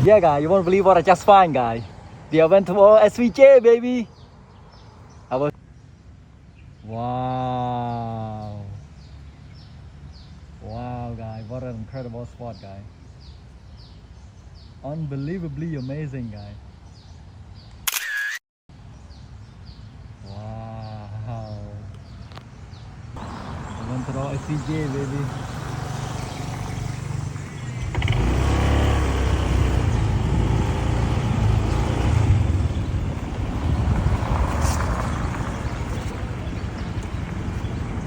Yeah, guy, you won't believe what I just find, guy. The Aventador SVJ, baby. I was. Wow. Wow, guy, what an incredible spot, guy. Unbelievably amazing, guy. Wow. Aventador SVJ, baby.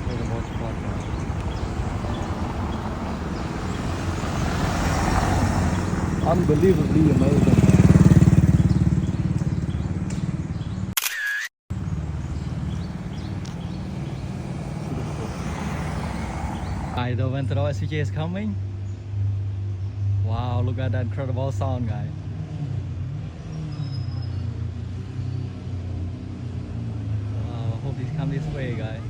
Incredible spot, guy. Unbelievably amazing. The Aventador SVJ is coming. Wow, look at that incredible sound, guy. Wow, I hope he's come this way, guy.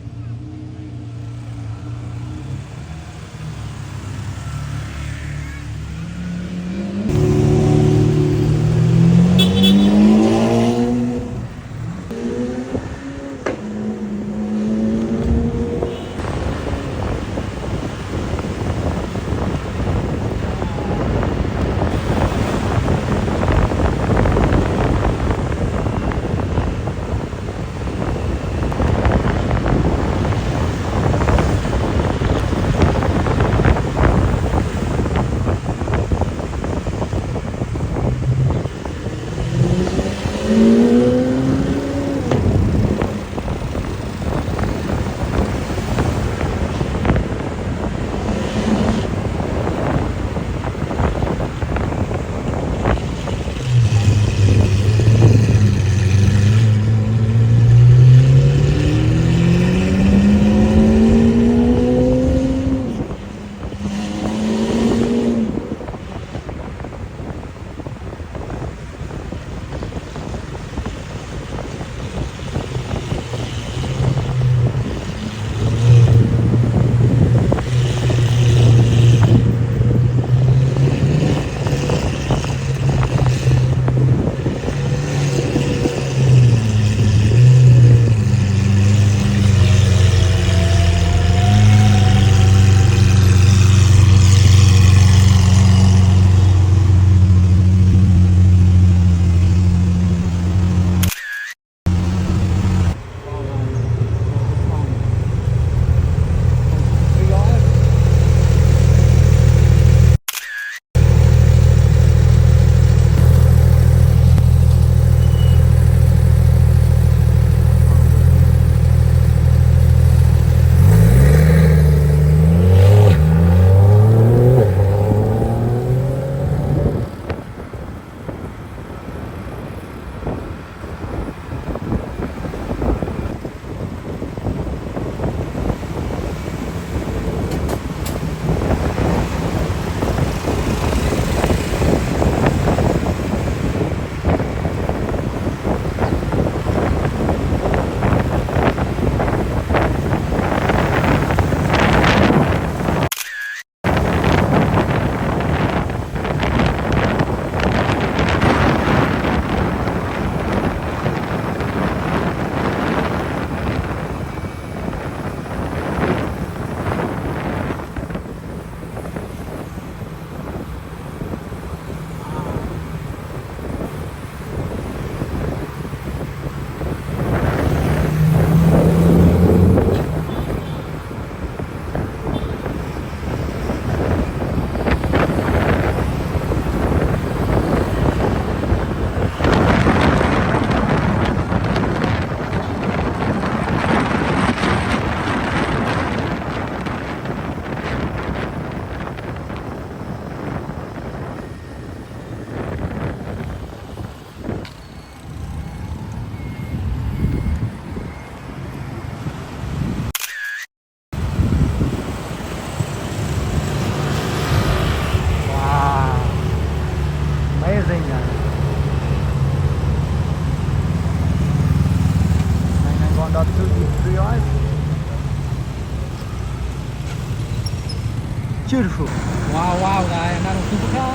Beautiful. Wow, wow, guys, another supercar.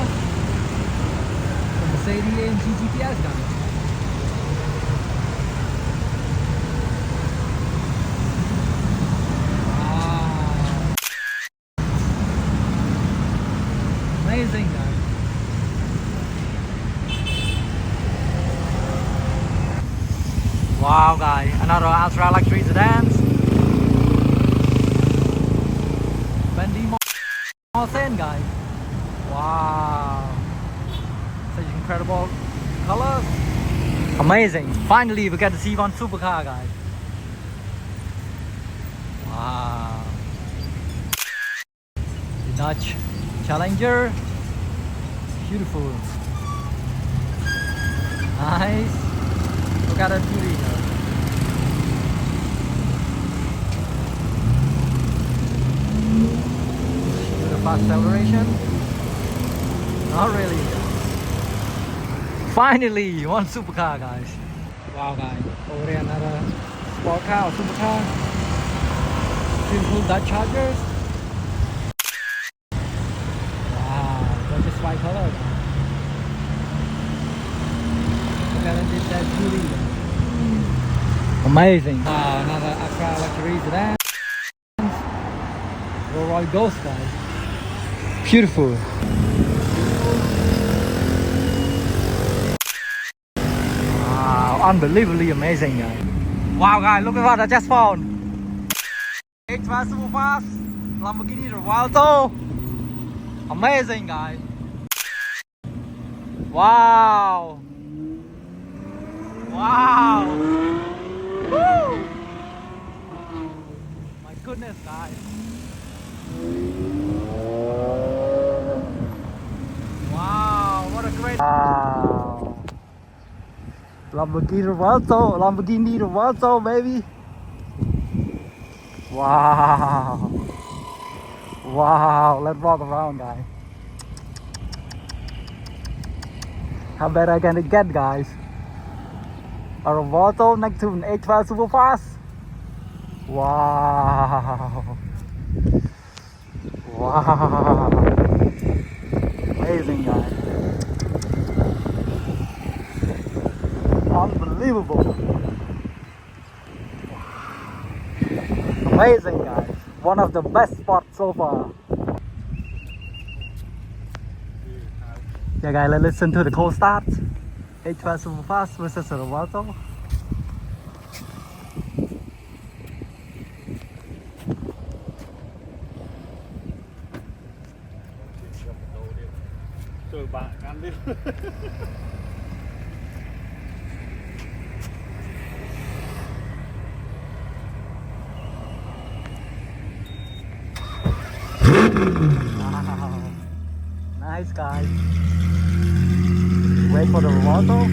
Mercedes-AMG GTS, guys. Wow. Amazing, guys. Wow, guys, another ultra luxury sedan. Bendy Morsen, guys. Wow, such incredible colors. Amazing. Finally, we get to see one supercar, guys. Wow. The Dodge Challenger. Beautiful. Nice. Look at that beauty. Fast acceleration. Not really. Finally, one supercar, guys. Wow, guys. Over there, another sport car or supercar. Beautiful Dodge Chargers. Wow, gorgeous white color. Look at that beauty. Amazing. Wow, another ultra luxury sedan. Rolls-Royce Ghost, guys. Beautiful. Wow, unbelievably amazing, guys. Wow, guys, look at what I just found. H5 Superfast Lamborghini Aventador. Amazing, guys. Wow. Wow. Woo. My goodness, guys. Wow, what a great... Wow. Lamborghini Aventador, baby. Wow. Wow, let's walk around, guys. How better can it get, guys? A Aventador next to an H5 Superfast. Wow. Wow. Amazing, guys. Unbelievable. Amazing, guys. One of the best spots so far. Yeah, guys, let's listen to the cold start. H5 Superfast versus the Aventador. Trời bạn ăn đi. Wow. Nice, guys. Wait for the Aventador.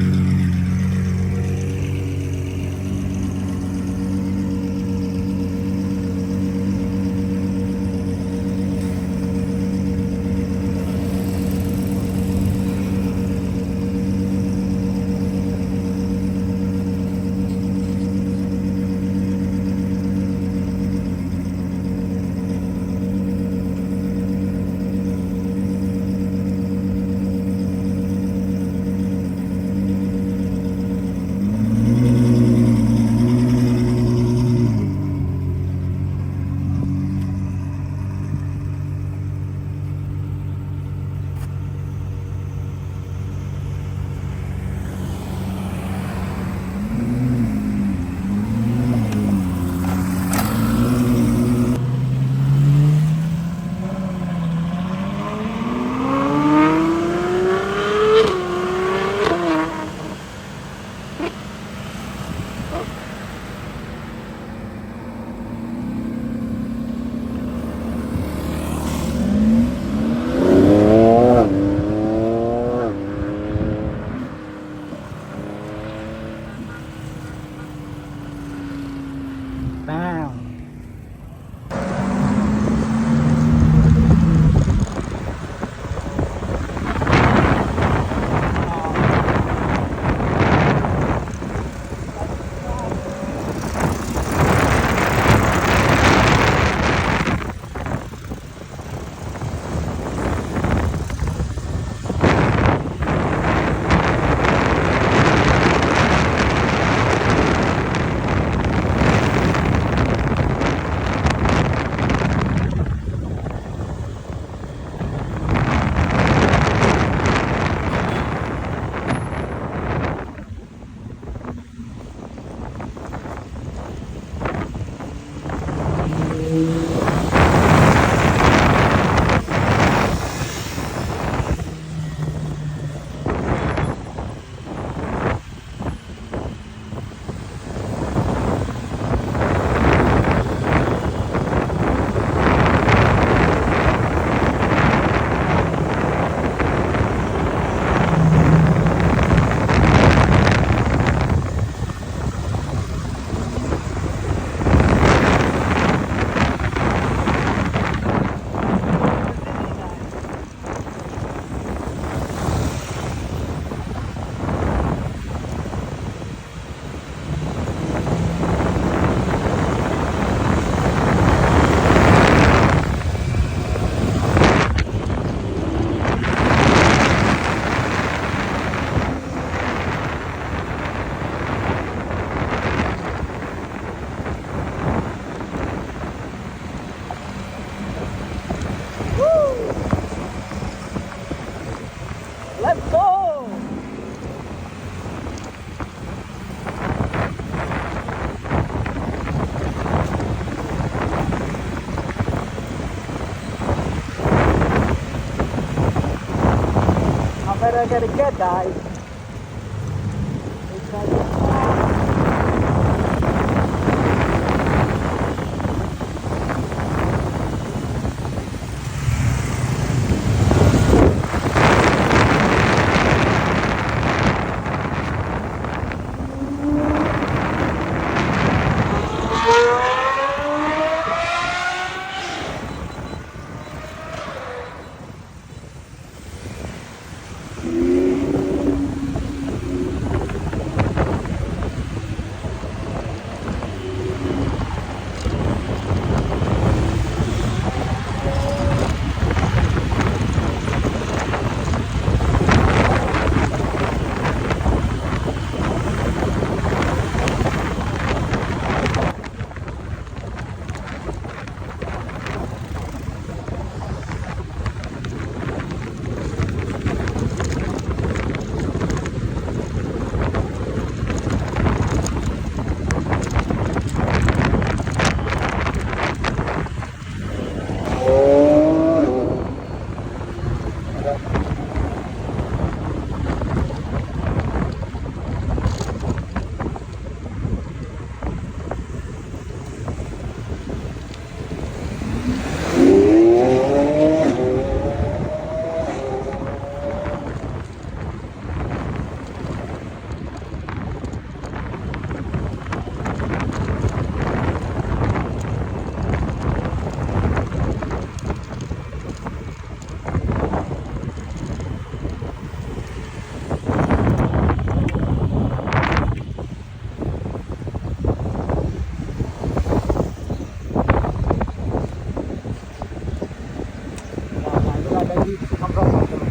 we're gonna get, guys.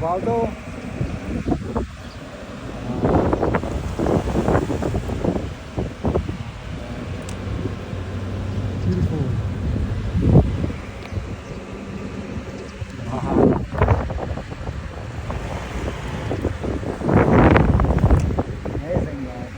Alto. Beautiful. Amazing, guys.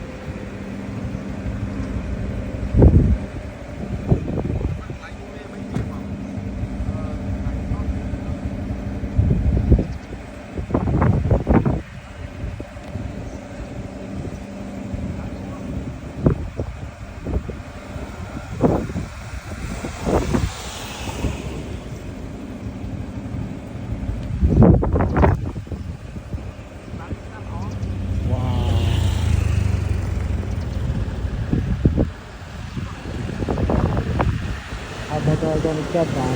Aventador gonna get down.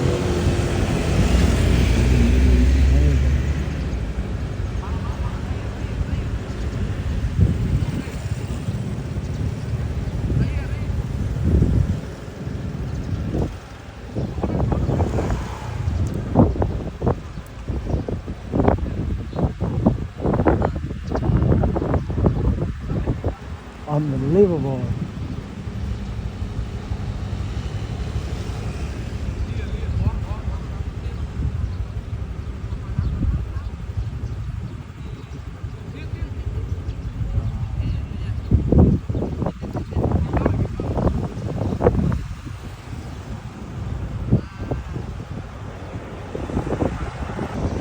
Unbelievable.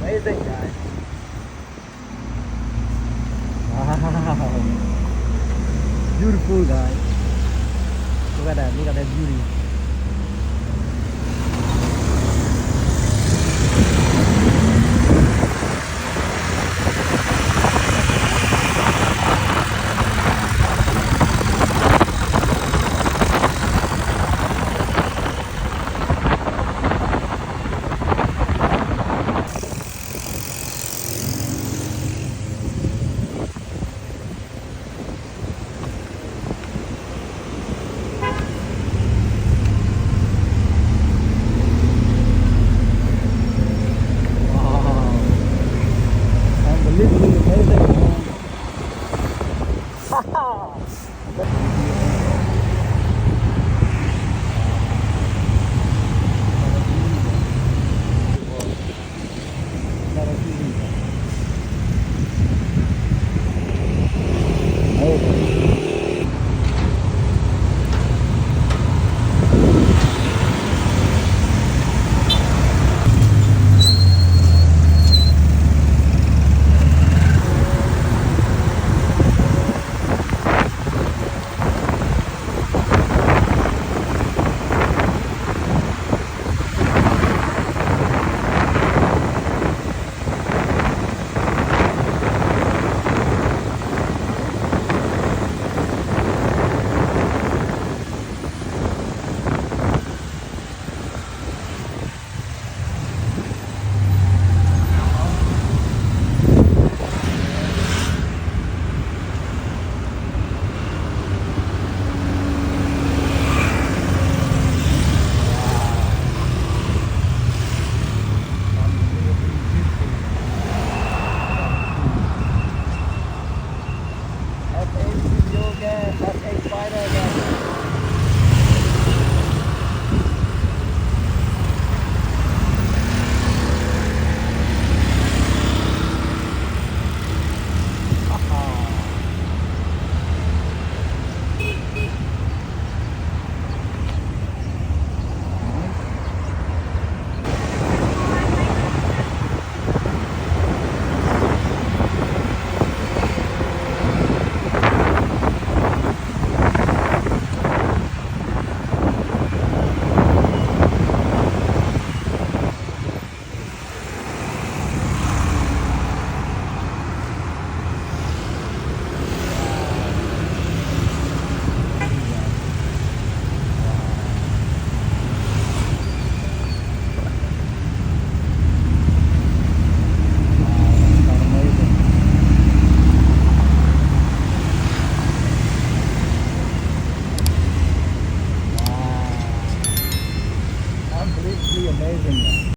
Amazing, guys. Wow. Beautiful, guys. Look at that beauty.